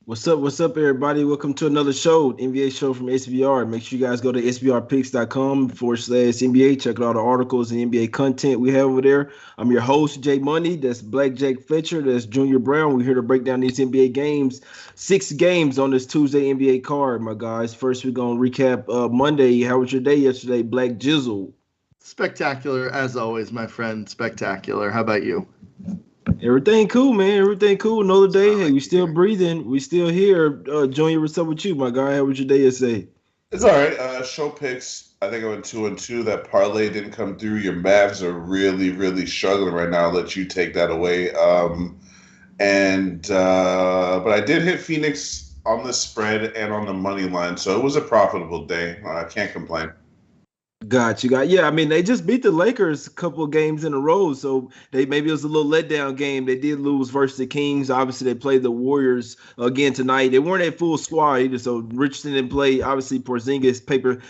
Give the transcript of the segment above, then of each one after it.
What's up, everybody? Welcome to another show, NBA show from SBR. Make sure you guys go to sbrpicks.com/NBA. Check out all the articles and NBA content we have over there. I'm your host, Jay Money. That's BLACKJACK Fletcher. That's Junior Browne. We're here to break down these NBA games. 6 games on this Tuesday NBA card, my guys. First, we're going to recap Monday. How was your day yesterday, Black Jizzle? Spectacular, as always, my friend. Spectacular. How about you? Everything cool, man. Everything cool. Another day. Hey, we still breathing. We still here. Junior, what's up with you, my guy? How was your day yesterday? It's all right. Show picks. I think I went 2-2. That parlay didn't come through. Your Mavs are really, really struggling right now. I'll let you take that away. But I did hit Phoenix on the spread and on the money line, so it was a profitable day. I can't complain. Got you. Yeah, I mean, they just beat the Lakers a couple of games in a row, so maybe it was a little letdown game. They did lose versus the Kings. Obviously, they played the Warriors again tonight. They weren't at full squad either, so Richardson didn't play. Obviously, Porzingis, paper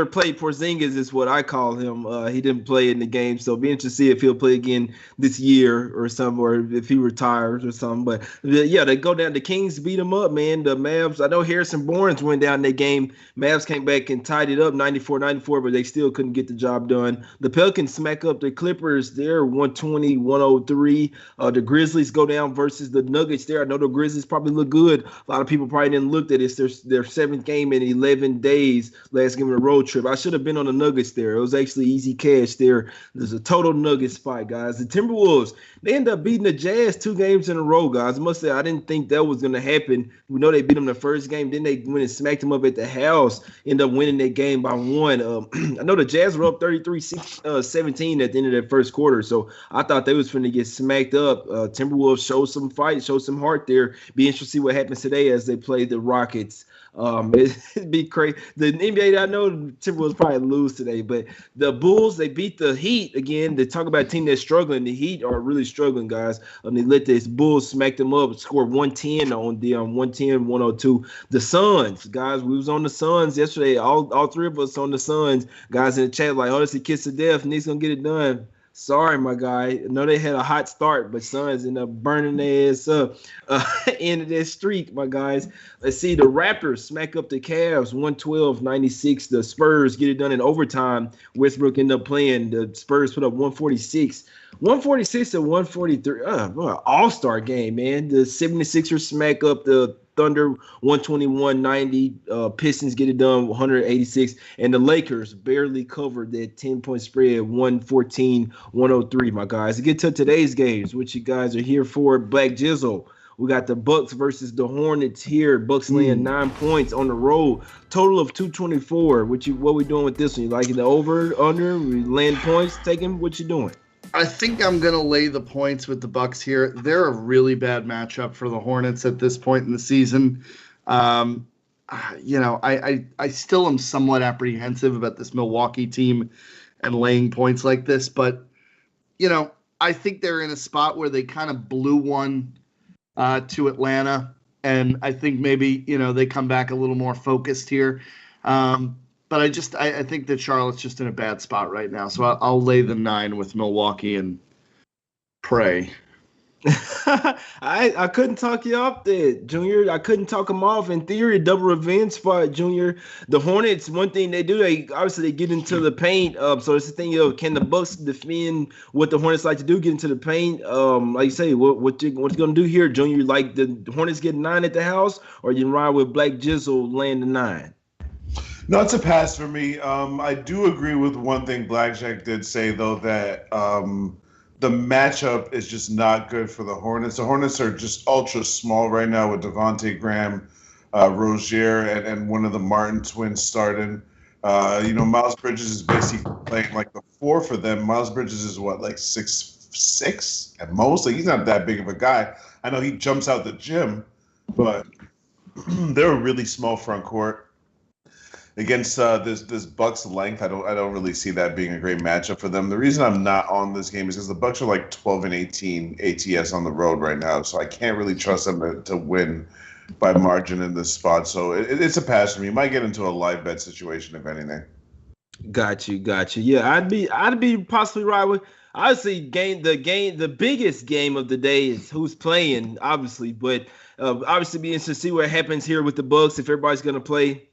play Porzingis is what I call him. He didn't play in the game, so it'll be interesting to see if he'll play again this year or something, or if he retires or something. But yeah, they go down. The Kings beat them up, man. The Mavs, I know Harrison Barnes went down in that game. Mavs came back and tied it up 94-94, but they still couldn't get the job done. The Pelicans smack up the Clippers. They're 120-103. The Grizzlies go down versus the Nuggets there. I know the Grizzlies probably look good. A lot of people probably didn't look at it. It's their 7th game in 11 days, last game of the road trip. I should have been on the Nuggets there. It was actually easy cash there. There's a total Nuggets fight, guys. The Timberwolves, they end up beating the Jazz 2 games in a row, guys. I must say, I didn't think that was going to happen. We know they beat them the first game. Then they went and smacked them up at the house, end up winning that game by 1. I know the Jazz were up 33-17 at the end of that first quarter, so I thought they was finna get smacked up. Timberwolves showed some fight, showed some heart there. Be interested to see what happens today as they play the Rockets. It'd be crazy. The NBA, I know the Timberwolves probably lose today, but the Bulls, they beat the Heat again. They talk about a team that's struggling. The Heat are really struggling, guys. They let this Bulls smack them up, score 110 on them, 110-102. The Suns, guys, we was on the Suns yesterday. All 3 of us on the Suns. Guys in the chat like, oh, it's a kiss of death. Nick's going to get it done. Sorry, my guy. I know they had a hot start, but Suns end up burning their ass up. End of their streak, my guys. Let's see. The Raptors smack up the Cavs 112-96. The Spurs get it done in overtime. Westbrook ended up playing. The Spurs put up 146. 146-143. All-star game, man. The 76ers smack up the Thunder 121-90. Pistons get it done 186. And the Lakers barely covered that 10-point spread 114-103, my guys. To get to today's games, which you guys are here for, Black Jizzle. We got the Bucks versus the Hornets here. Bucks laying 9 points on the road. Total of 224. What we doing with this one? You liking the over, under? We laying points, taking? What you doing? I think I'm going to lay the points with the Bucks here. They're a really bad matchup for the Hornets at this point in the season. I still am somewhat apprehensive about this Milwaukee team and laying points like this. But, I think they're in a spot where they kind of blew one to Atlanta. And I think maybe, they come back a little more focused here. But I think that Charlotte's just in a bad spot right now. So I'll lay the 9 with Milwaukee and pray. I couldn't talk you off there, Junior. I couldn't talk them off. In theory, double revenge spot, Junior. The Hornets, one thing they do, they get into the paint. So it's the thing, can the Bucks defend what the Hornets like to do, get into the paint? Like you say, what you gonna do here, Junior? Like the Hornets get 9 at the house, or you ride with Black Jizzle laying the 9? No, it's a pass for me. I do agree with one thing Blackjack did say, though, that the matchup is just not good for the Hornets. The Hornets are just ultra small right now with Devontae Graham, Rozier, and one of the Martin twins starting. Miles Bridges is basically playing like the 4 for them. Miles Bridges is like 6'6" at most. Like, he's not that big of a guy. I know he jumps out the gym, but they're a really small front court. Against this Bucks length, I don't really see that being a great matchup for them. The reason I'm not on this game is because the Bucks are like 12-18 ATS on the road right now, so I can't really trust them to win by margin in this spot. So it's a pass for me. You might get into a live bet situation if anything. Got you. Yeah, I'd be possibly right with. Obviously, the biggest game of the day is who's playing, obviously, but obviously be interesting to see what happens here with the Bucks if everybody's gonna play.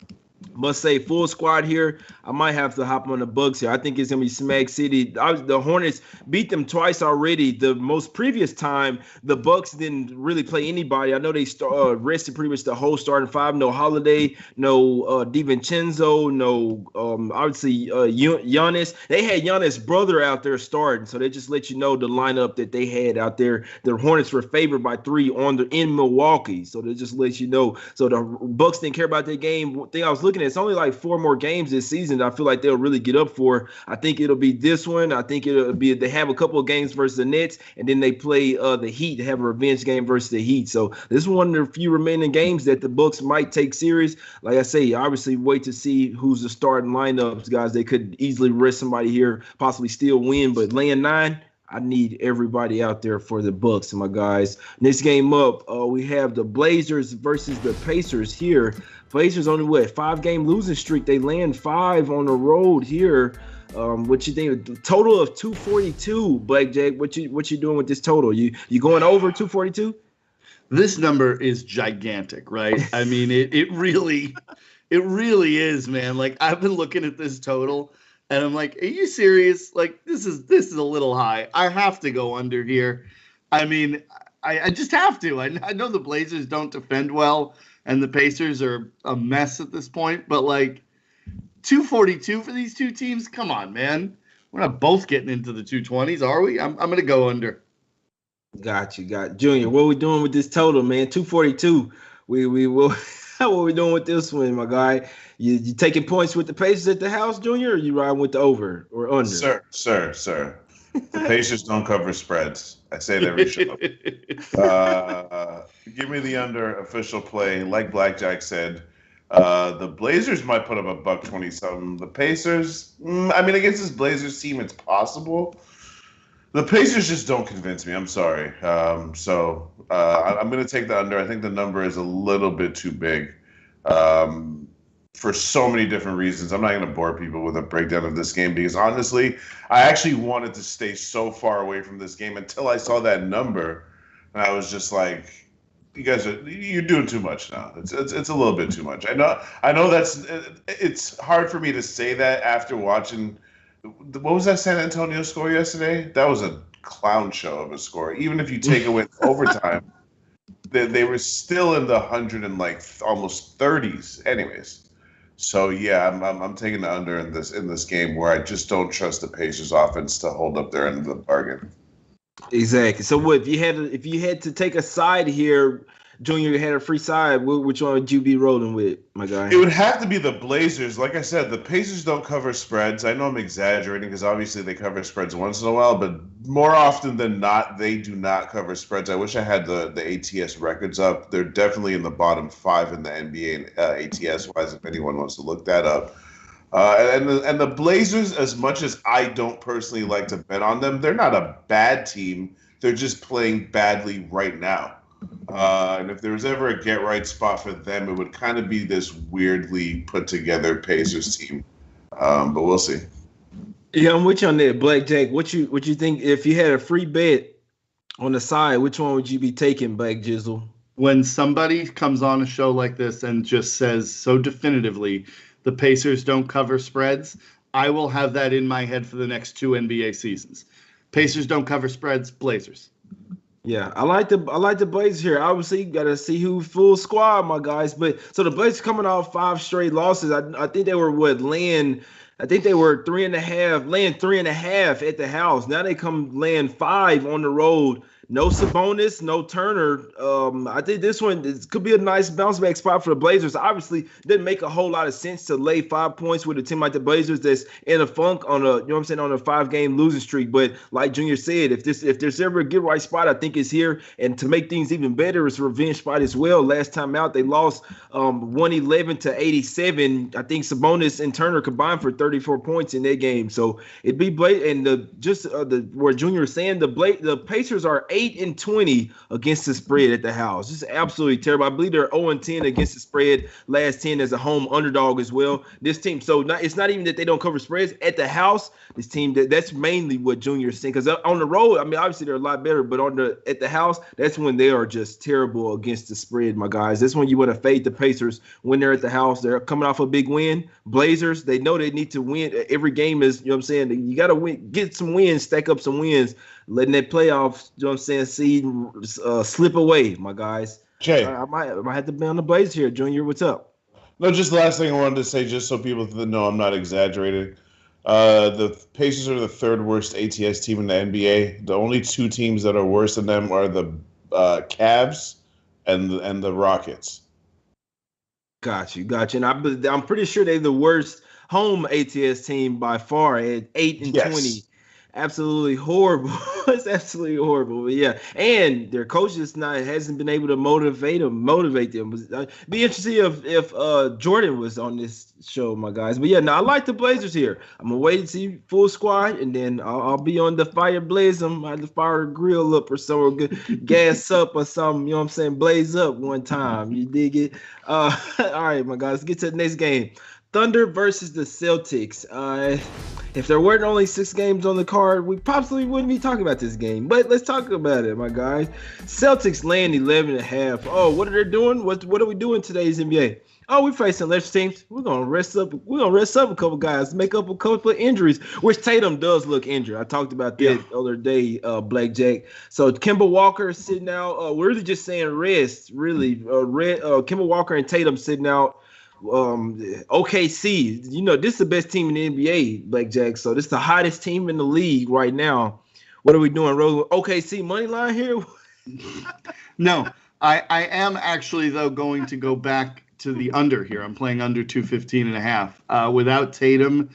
Must say, full squad here. I might have to hop on the Bucks here. I think it's gonna be Smack City. The Hornets beat them twice already. The most previous time, the Bucks didn't really play anybody. I know they rested pretty much the whole starting five. No Holiday, no DiVincenzo, no obviously Giannis. They had Giannis' brother out there starting, so they just let you know the lineup that they had out there. The Hornets were favored by 3 in Milwaukee, so they just let you know. So the Bucks didn't care about their game. One thing I was looking at, it's only like 4 more games this season that I feel like they'll really get up for. I think it'll be this one. I think it'll be, they have a couple of games versus the Nets, and then they play the Heat. They have a revenge game versus the Heat. So this is one of the few remaining games that the Bucks might take serious. Like I say, obviously wait to see who's the starting lineups, guys. They could easily rest somebody here, possibly still win, but laying 9, I need everybody out there for the Bucks, my guys. Next game up, we have the Blazers versus the Pacers here. Blazers only 5-game losing streak. They land 5 on the road here. What you think? Total of 242. Blackjack, what you doing with this total? You going over 242? This number is gigantic, right? I mean, it really is, man. Like, I've been looking at this total, and I'm like, are you serious? Like, this is a little high. I have to go under here. I mean, I just have to. I know the Blazers don't defend well, and the Pacers are a mess at this point, but like 242 for these two teams? Come on, man. We're not both getting into the 220s, are we? I'm going to go under. Got you. Junior, what are we doing with this total, man? 242. We will. What are we doing with this one, my guy? You taking points with the Pacers at the house, Junior, or you riding with the over or under? Sir. The Pacers don't cover spreads. I say it every show. Give me the under official play. Like Blackjack said, the Blazers might put up a $120 something. The Pacers, I mean, against this Blazers team, it's possible. The Pacers just don't convince me. I'm sorry. So I'm going to take the under. I think the number is a little bit too big for so many different reasons. I'm not going to bore people with a breakdown of this game because, honestly, I actually wanted to stay so far away from this game until I saw that number. And I was just like, you're doing too much now. It's a little bit too much. I know it's hard for me to say that after watching – what was that San Antonio score yesterday? That was a clown show of a score. Even if you take away overtime, they were still in the 100 and like almost 30s. Anyways, so yeah, I'm taking the under in this game where I just don't trust the Pacers offense to hold up their end of the bargain. Exactly. So what if you had to take a side here? Junior had a free side. Which one would you be rolling with, my guy? It would have to be the Blazers. Like I said, the Pacers don't cover spreads. I know I'm exaggerating because obviously they cover spreads once in a while, but more often than not, they do not cover spreads. I wish I had the ATS records up. They're definitely in the bottom 5 in the NBA ATS-wise, if anyone wants to look that up. And the Blazers, as much as I don't personally like to bet on them, they're not a bad team. They're just playing badly right now. And if there was ever a get-right spot for them, it would kind of be this weirdly put-together Pacers team. But we'll see. Yeah, I'm with you on that, Blackjack. What you think if you had a free bet on the side? Which one would you be taking, Black Jizzle? When somebody comes on a show like this and just says so definitively the Pacers don't cover spreads, I will have that in my head for the next 2 NBA seasons. Pacers don't cover spreads, Blazers. Yeah, I like the Blazers here. Obviously, you got to see who full squad, my guys. But so the Blazers coming off 5 straight losses. I think they were laying 3.5, laying 3.5 at the house. Now they come laying 5 on the road. No Sabonis, no Turner. I think this could be a nice bounce back spot for the Blazers. Obviously, didn't make a whole lot of sense to lay 5 points with a team like the Blazers that's in a funk on a, on a 5-game losing streak. But like Junior said, if there's ever a get right spot, I think it's here. And to make things even better, it's a revenge spot as well. Last time out, they lost 111 to 87. I think Sabonis and Turner combined for 34 points in that game. So it'd be where Junior was saying the Pacers are 8 8-20 against the spread at the house. Just absolutely terrible. I believe they're 0-10 against the spread last 10 as a home underdog as well. This team, so it's not even that they don't cover spreads at the house. This team, that's mainly what Junior is saying. Because on the road, I mean, obviously they're a lot better, but at the house, that's when they are just terrible against the spread, my guys. That's when you want to fade the Pacers when they're at the house. They're coming off a big win. Blazers, they know they need to win. Every game is, you know what I'm saying? You got to win, get some wins, stack up some wins, letting that playoffs, you know what I'm saying, seed slip away, my guys. Jay. I might have to be on the Blazers here. Junior, what's up? No, just the last thing I wanted to say, just so people know I'm not exaggerating. The Pacers are the third worst ATS team in the NBA. The only two teams that are worse than them are the Cavs and the Rockets. Got you. And I'm pretty sure they're the worst home ATS team by far at 8-20. Yes. Absolutely horrible. It's absolutely horrible. But yeah, and their coach hasn't been able to motivate them. Be interesting if Jordan was on this show, my guys. But yeah, now I like the Blazers here. I'm gonna wait and see full squad, and then I'll be on the fire blaze them. I have to fire a grill up or so, good gas up or something. You know what I'm saying? Blaze up one time. You dig it? All right, my guys. Let's get to the next game. Thunder versus the Celtics. If there weren't only 6 games on the card, we possibly wouldn't be talking about this game. But let's talk about it, my guys. Celtics laying 11.5. Oh, what are they doing? What are we doing today's NBA? Oh, we're facing left teams. We're gonna rest up. We're gonna rest up a couple guys, make up a couple of injuries. Which Tatum does look injured. I talked about that the other day, Blackjack. So Kemba Walker is sitting out. We're really just saying rest. Really, Kemba Walker and Tatum sitting out. OKC, you know, this is the best team in the NBA, Blackjack. So this is the hottest team in the league right now. What are we doing? OKC money line here? No, I am actually though going to go back to the under here. I'm playing under 215.5 without Tatum,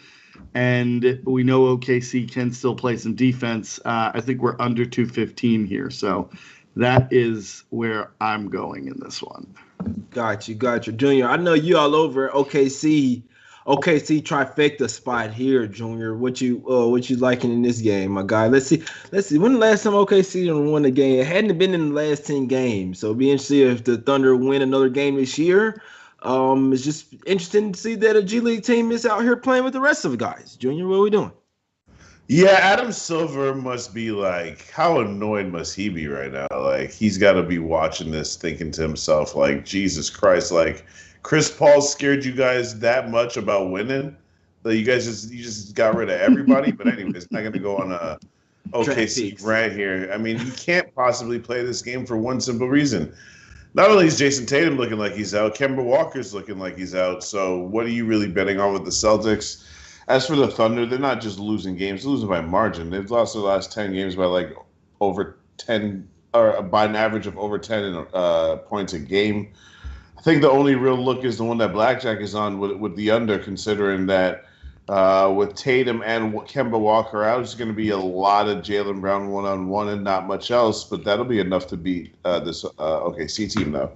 and we know OKC can still play some defense. I think we're under 215 here, so that is where I'm going in this one. Got you, Junior. I know you all over OKC trifecta spot here, Junior. What you liking in this game, my guy? Let's see. When the last time OKC won the game? It hadn't been in the last 10 games, so it'll be interesting if the Thunder win another game this year. It's just interesting to see that a G League team is out here playing with the rest of the guys. Junior, what are we doing? Yeah, Adam Silver must be like, how annoyed must he be right now? Like, he's got to be watching this thinking to himself, like, Jesus Christ, like, Chris Paul scared you guys that much about winning that you just got rid of everybody. But anyways, not going to go on a OKC rant here. I mean, you can't possibly play this game for one simple reason. Not only is Jason Tatum looking like he's out, Kemba Walker's looking like he's out. So what are you really betting on with the Celtics? As for the Thunder, they're not just losing games, they're losing by margin. They've lost the last 10 games by like over 10, or by an average of over 10 points a game. I think the only real look is the one that Blackjack is on with the under, considering that with Tatum and Kemba Walker out, it's going to be a lot of Jaylen Brown one-on-one and not much else, but that'll be enough to beat this OKC team now.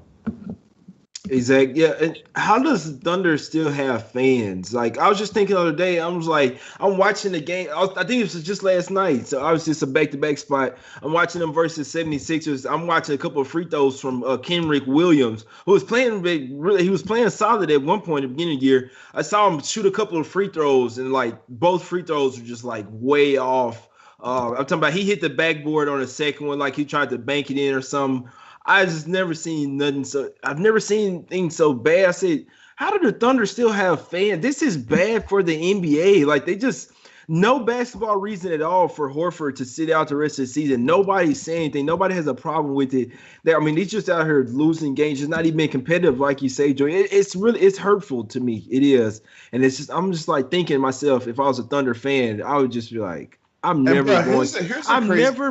Exactly. Yeah. And how does Thunder still have fans? Like, I was just thinking the other day, I was like, I'm watching the game. I think it was just last night. So obviously it's a back-to-back spot. I'm watching them versus 76ers. I'm watching a couple of free throws from Kenrick Williams, who was playing really, he was playing solid at one point at the beginning of the year. I saw him shoot a couple of free throws, and like both free throws were just like way off. I'm talking about he hit the backboard on the second one, like he tried to bank it in or something. I just never seen nothing so. I've never seen things so bad. I said, how do the Thunder still have fans? This is bad for the NBA. Like, they just no basketball reason at all for Horford to sit out the rest of the season. Nobody's saying anything. Nobody has a problem with it. He's just out here losing games. It's not even competitive, like you say, Joey. It's hurtful to me. It is, and I'm just like thinking to myself, if I was a Thunder fan, I would just be like, I'm never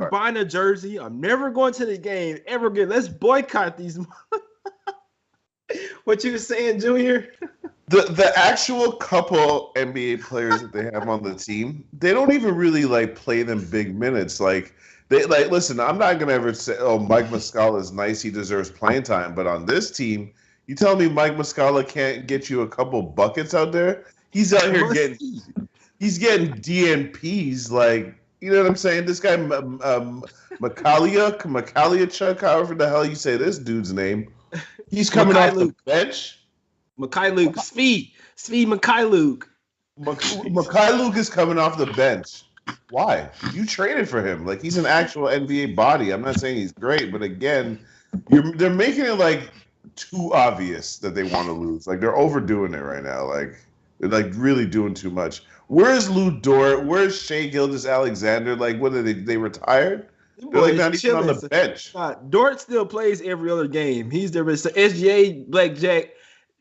buying a jersey. I'm never going to the game ever again. Let's boycott these. What you were saying, Junior? The actual couple NBA players that they have on the team, they don't even really like play them big minutes. Like, they like, listen, I'm not gonna ever say, oh, Mike Muscala is nice, he deserves playing time. But on this team, you tell me Mike Muscala can't get you a couple buckets out there? He's out here getting DNPs, like, you know what I'm saying? This guy Chuck, however the hell you say this dude's name. He's coming off the bench. Mikhailuk, Svi Mikhailuk. Mikhailuk is coming off the bench. Why? You traded for him. Like, he's an actual NBA body. I'm not saying he's great, but again, they're making it like too obvious that they want to lose. Like, they're overdoing it right now. Like, they're like really doing too much. Where's Lou Dort? Where's Shai Gilgeous-Alexander? Like, what are they racetired? They're like not even on the bench. Dort still plays every other game. He's there. So SGA, Blackjack,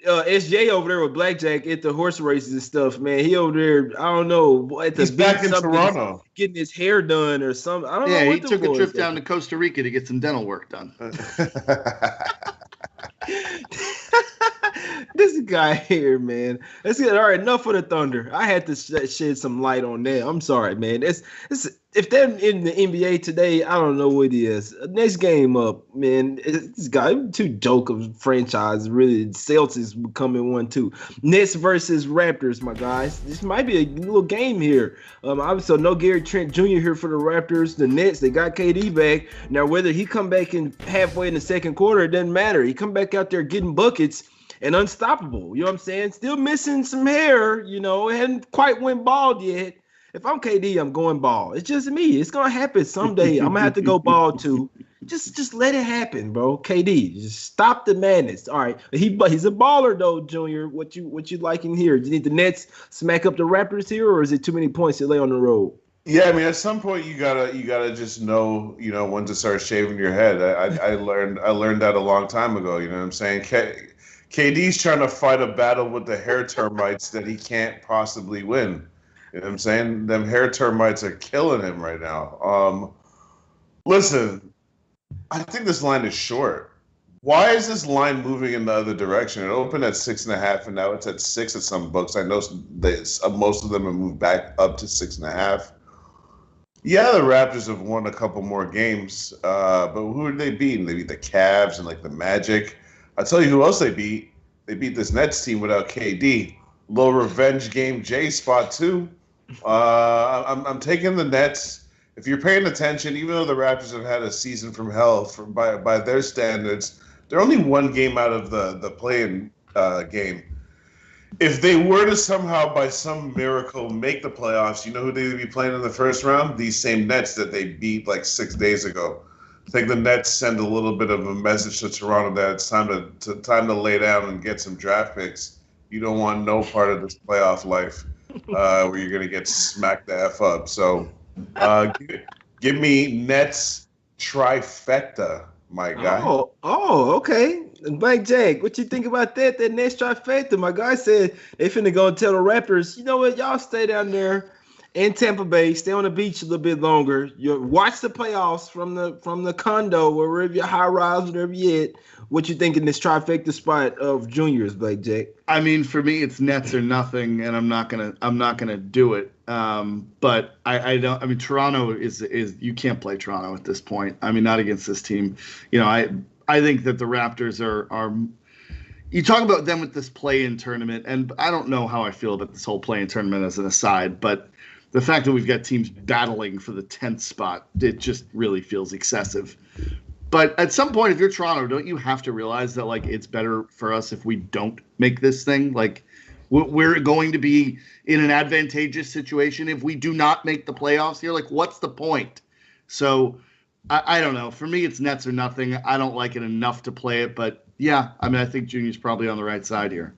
SJ over there with Blackjack at the horse races and stuff, man. He over there, I don't know. He's back in Toronto. Getting his hair done or something. I don't know. Yeah, he took a trip down to Costa Rica to get some dental work done. This guy here, man. Let's get all right. Enough of the Thunder. I had to shed some light on that. I'm sorry, man. If they're in the NBA today, I don't know what it is. Next game up, man. This guy too joke of franchise. Really, Celtics becoming 1-2. Nets versus Raptors, my guys. This might be a little game here. Obviously, no Gary Trent Jr. here for the Raptors. The Nets, they got KD back now. Whether he come back in halfway in the second quarter, it doesn't matter. He come back out there getting buckets and unstoppable. You know what I'm saying? Still missing some hair. You know, hadn't quite went bald yet. If I'm KD, I'm going bald. It's just me. It's gonna happen someday. I'm gonna have to go bald too. Just let it happen, bro. KD, just stop the madness. All right, he's a baller though, Junior. What you liking here? Do you need the Nets smack up the Raptors here, or is it too many points to lay on the road? Yeah, I mean, at some point you gotta just know, when to start shaving your head. I learned that a long time ago. You know what I'm saying? KD's trying to fight a battle with the hair termites that he can't possibly win. You know what I'm saying? Them hair termites are killing him right now. Listen, I think this line is short. Why is this line moving in the other direction? It opened at 6.5, and now it's at 6 at some books. I know most of them have moved back up to 6.5. Yeah, the Raptors have won a couple more games, but who are they beating? They beat the Cavs and like the Magic. I'll tell you who else they beat. They beat this Nets team without KD. Little revenge game J spot 2. I'm taking the Nets. If you're paying attention, even though the Raptors have had a season from hell by their standards, they're only one game out of the play-in game. If they were to somehow, by some miracle, make the playoffs, you know who they would be playing in the first round? These same Nets that they beat like 6 days ago. I think the Nets send a little bit of a message to Toronto that it's time to lay down and get some draft picks. You don't want no part of this playoff life where you're going to get smacked the F up. So give me Nets trifecta, my guy. Oh, okay. Blackjack, what you think about that? That Nets trifecta? My guy said they finna go and tell the Raptors, you know what, y'all stay down there in Tampa Bay, stay on the beach a little bit longer. You watch the playoffs from the condo, wherever your high rise, whatever you at. What you think in this trifecta spot of Juniors, Blackjack? I mean, for me, it's Nets or nothing, and I'm not gonna do it. But I don't. I mean, Toronto is you can't play Toronto at this point. I mean, not against this team. You know, I think that the Raptors are. You talk about them with this play-in tournament, and I don't know how I feel about this whole play-in tournament as an aside, but the fact that we've got teams battling for the 10th spot, it just really feels excessive. But at some point, if you're Toronto, don't you have to realize that, like, it's better for us if we don't make this thing? Like, we're going to be in an advantageous situation if we do not make the playoffs here. Like, what's the point? So, I don't know. For me, it's Nets or nothing. I don't like it enough to play it. But, yeah, I mean, I think Junior's probably on the right side here.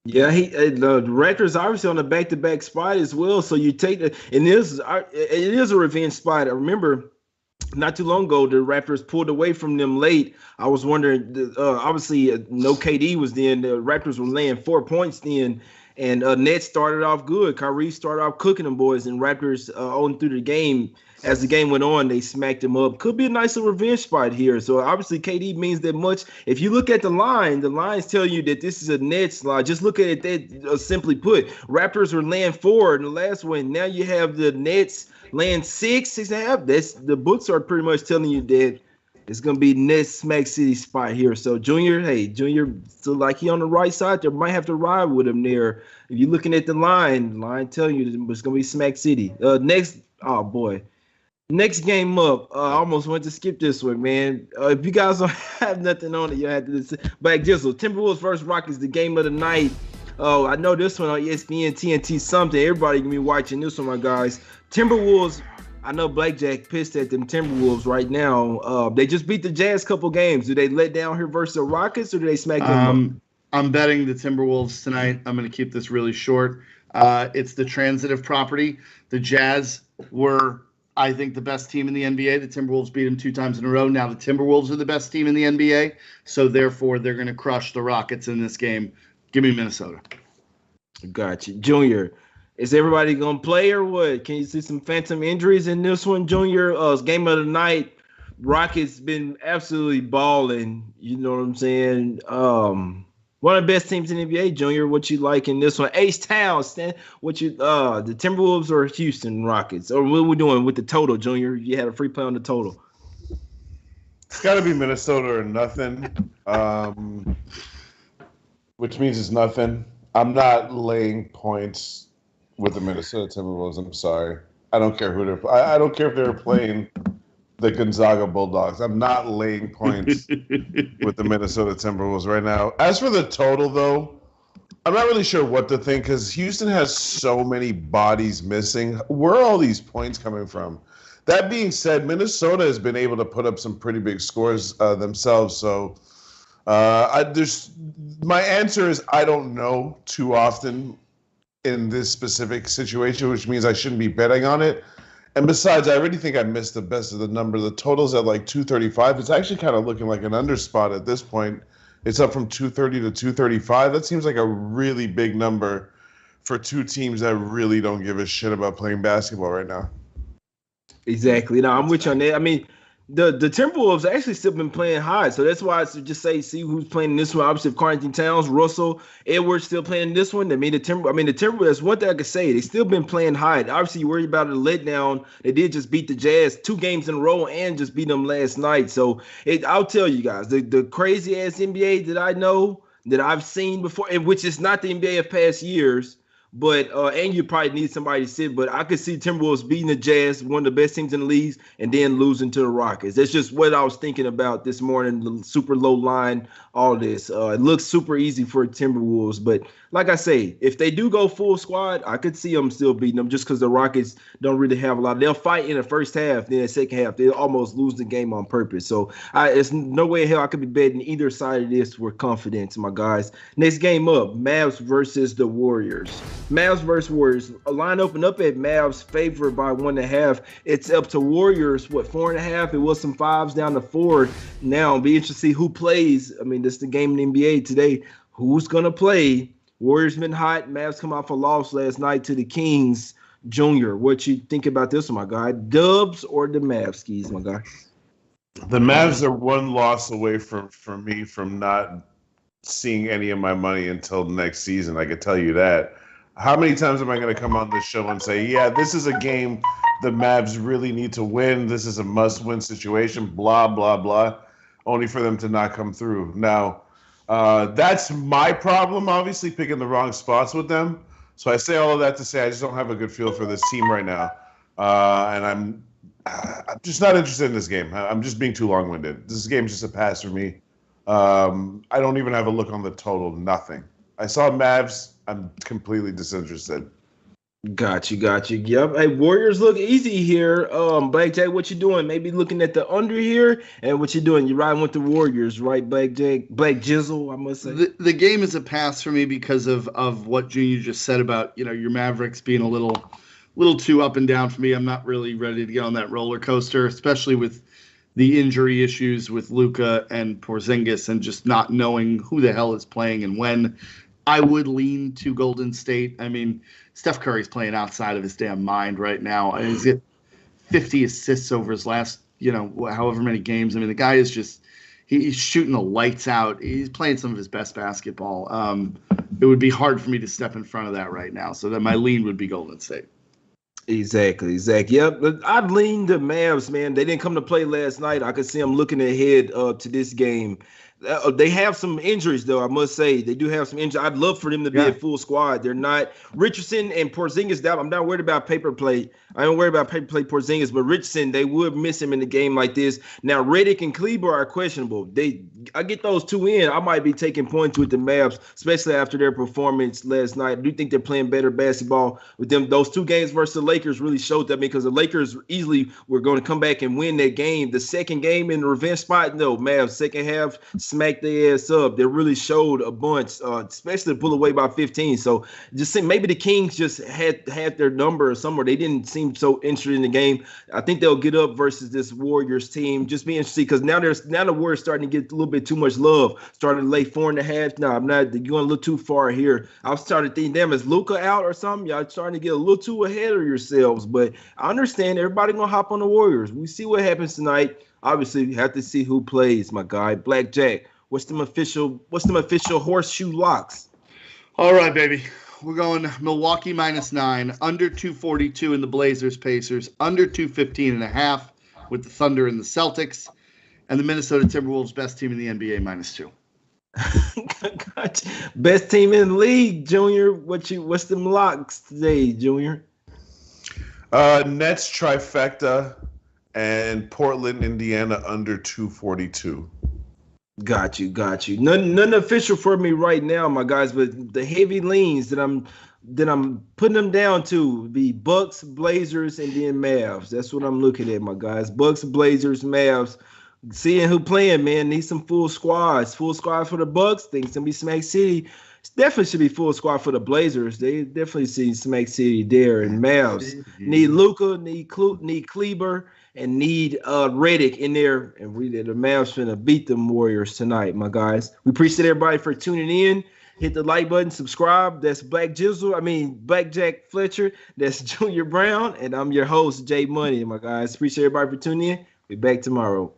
Yeah, the Raptors obviously on a back-to-back spot as well. So you take it is a revenge spot. I remember not too long ago the Raptors pulled away from them late. I was wondering, obviously no KD was then. The Raptors were laying 4 points then, and Nets started off good. Kyrie started off cooking them boys, and Raptors on through the game. As the game went on, they smacked him up. Could be a nice little revenge spot here. So obviously KD means that much. If you look at the lines tell you that this is a Nets line. Just look at it that simply put. Raptors were laying 4 in the last one. Now you have the Nets laying 6.5. The books are pretty much telling you that it's gonna be Nets Smack City spot here. So Junior still like he on the right side there. Might have to ride with him there. If you're looking at the line telling you it's gonna be Smack City. Next, oh boy. Next game up, I almost went to skip this one, man. If you guys don't have nothing on it, you have to listen. Black Jizzle, Timberwolves versus Rockets, the game of the night. Oh, I know this one on ESPN, TNT, something. Everybody can be watching this one, my guys. Timberwolves. I know Blackjack pissed at them Timberwolves right now. They just beat the Jazz couple games. Do they let down here versus the Rockets, or do they smack them up? I'm betting the Timberwolves tonight. I'm going to keep this really short. It's the transitive property. The Jazz were, I think, the best team in the NBA. The Timberwolves beat them 2 times in a row. Now the Timberwolves are the best team in the NBA. So, therefore, they're going to crush the Rockets in this game. Give me Minnesota. Gotcha. Junior, is everybody going to play or what? Can you see some phantom injuries in this one, Junior? Game of the night. Rockets been absolutely balling. You know what I'm saying? One of the best teams in the NBA, Junior. What you like in this one? H-Town, Stan. What you the Timberwolves or Houston Rockets? Or what are we doing with the total, Junior? You had a free play on the total. It's got to be Minnesota or nothing, which means it's nothing. I'm not laying points with the Minnesota Timberwolves. I'm sorry. I don't care who they're. I don't care if they're playing the Gonzaga Bulldogs. I'm not laying points with the Minnesota Timberwolves right now. As for the total, though, I'm not really sure what to think because Houston has so many bodies missing. Where are all these points coming from? That being said, Minnesota has been able to put up some pretty big scores themselves. So my answer is I don't know too often in this specific situation, which means I shouldn't be betting on it. And besides, I already think I missed the best of the number. The total's at like 235. It's actually kind of looking like an underspot at this point. It's up from 230 to 235. That seems like a really big number for two teams that really don't give a shit about playing basketball right now. Exactly. No, I'm with you on that. I mean, the Timberwolves actually still been playing high, so that's why I should just say see who's playing this one. Obviously, if Karl-Anthony Towns, Russell, Edwards still playing this one. The Timberwolves. That's one thing I could say. They still been playing high. Obviously, you worry about a letdown. They did just beat the Jazz 2 games in a row and just beat them last night. So I'll tell you guys, the crazy ass NBA that I know that I've seen before, and which is not the NBA of past years. But and you probably need somebody to sit. But I could see Timberwolves beating the Jazz, one of the best teams in the league, and then losing to the Rockets. That's just what I was thinking about this morning. The super low line, all this. It looks super easy for Timberwolves, but like I say, if they do go full squad, I could see them still beating them just because the Rockets don't really have a lot. They'll fight in the first half, then the second half, they'll almost lose the game on purpose. So it's no way in hell I could be betting either side of this with confidence, my guys. Next game up, Mavs versus the Warriors. Mavs versus Warriors. A line opened up at Mavs favored by 1.5. It's up to Warriors, 4.5? It was some 5s down to 4. Now it'll be interesting to see who plays. I mean, this is the game in the NBA today. Who's going to play? Warriors been hot. Mavs come off a loss last night to the Kings. Junior, what you think about this one, my guy? Dubs or the Mavs skis, my guy? The Mavs are one loss away from me from not seeing any of my money until next season. I can tell you that. How many times am I going to come on this show and say, yeah, this is a game the Mavs really need to win. This is a must-win situation, blah, blah, blah, only for them to not come through. Now, that's my problem, obviously, picking the wrong spots with them. So I say all of that to say I just don't have a good feel for this team right now. And I'm just not interested in this game. I'm just being too long-winded. This game's just a pass for me. I don't even have a look on the total, nothing. I saw Mavs. I'm completely disinterested. Got you. Yep. Hey, Warriors look easy here. Blackjack, what you doing? Maybe looking at the under here, and what you doing? You riding with the Warriors, right, Blackjack? Black Jizzle, I must say. The game is a pass for me because of what Junior just said about your Mavericks being a little too up and down for me. I'm not really ready to get on that roller coaster, especially with the injury issues with Luka and Porzingis, and just not knowing who the hell is playing and when. I would lean to Golden State. I mean, Steph Curry's playing outside of his damn mind right now. He's got 50 assists over his last, however many games. I mean, the guy is just he's shooting the lights out. He's playing some of his best basketball. It would be hard for me to step in front of that right now. So that my lean would be Golden State. Exactly. Yep. I'd lean the Mavs, man. They didn't come to play last night. I could see them looking ahead to this game. They have some injuries, though. I must say they do have some injuries. I'd love for them to be a full squad. They're not. Richardson and Porzingis. I'm not worried about paper play. I don't worry about paper play Porzingis, but Richardson, they would miss him in a game like this. Now Redick and Kleber are questionable. I get those two in. I might be taking points with the Mavs, especially after their performance last night. I do think they're playing better basketball with them. Those two games versus the Lakers really showed that, because the Lakers easily were going to come back and win that game. The second game in the revenge spot, no, Mavs second half smacked their ass up. They really showed a bunch, especially to pull away by 15. So just think maybe the Kings just had their number somewhere. They didn't seem so interested in the game. I think they'll get up versus this Warriors team. Just be interesting, because now the Warriors starting to get a little bit too much love. Starting to lay 4.5. No, I'm not. You're going a little too far here. I was starting to think, damn, is Luka out or something? Y'all starting to get a little too ahead of yourselves. But I understand everybody gonna hop on the Warriors. We see what happens tonight. Obviously, we have to see who plays, my guy. Blackjack, what's them official horseshoe locks? All right, baby. We're going Milwaukee -9, under 242 in the Blazers Pacers, under 215.5 with the Thunder and the Celtics, and the Minnesota Timberwolves, best team in the NBA, -2. Gotcha. Best team in the league, Junior. What's them locks today, Junior? Nets trifecta and Portland, Indiana under 242. Got you. Nothing official for me right now, my guys, but the heavy leans that I'm putting them down to would be Bucks, Blazers, and then Mavs. That's what I'm looking at, my guys. Bucks, Blazers, Mavs. Seeing who playing, man. Need some full squads. Full squad for the Bucks. Think it's gonna be Smack City. Definitely should be full squad for the Blazers. They definitely see Smack City there. And Mavs need Luka, need Kleber, and need Redick in there. And the Mavs finna beat them Warriors tonight, my guys. We appreciate everybody for tuning in. Hit the like button, subscribe. That's Blackjack Fletcher. That's Junior Browne, and I'm your host, Jay Money, my guys. Appreciate everybody for tuning in. Be back tomorrow.